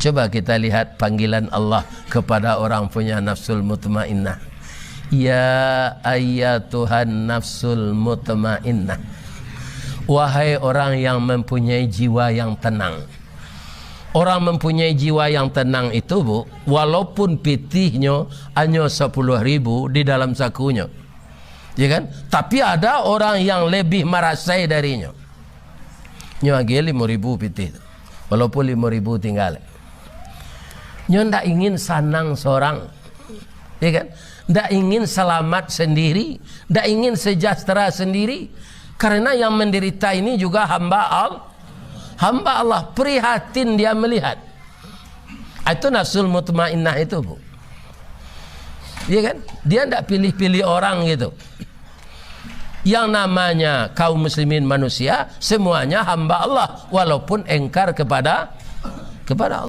Coba kita lihat panggilan Allah kepada orang punya nafsul mutmainnah. Ya ayyatuhan nafsul mutmainnah. Wahai orang yang mempunyai jiwa yang tenang. Orang mempunyai jiwa yang tenang itu, Bu, walaupun pitihnya hanya 10.000 di dalam sakunya, ya kan? Tapi ada orang yang lebih merasai darinya. Nyagi 5.000 pitih, walaupun 5.000 tinggal. Nyo ndak ingin sanang seorang, ya kan? Ndak ingin selamat sendiri, ndak ingin sejahtera sendiri, karena yang menderita ini juga hamba Allah, prihatin dia melihat. Itu nafsul mutmainnah itu, Bu. Ya kan? Dia ndak pilih-pilih orang gitu. Yang namanya kaum muslimin manusia semuanya hamba Allah, walaupun engkar kepada Allah.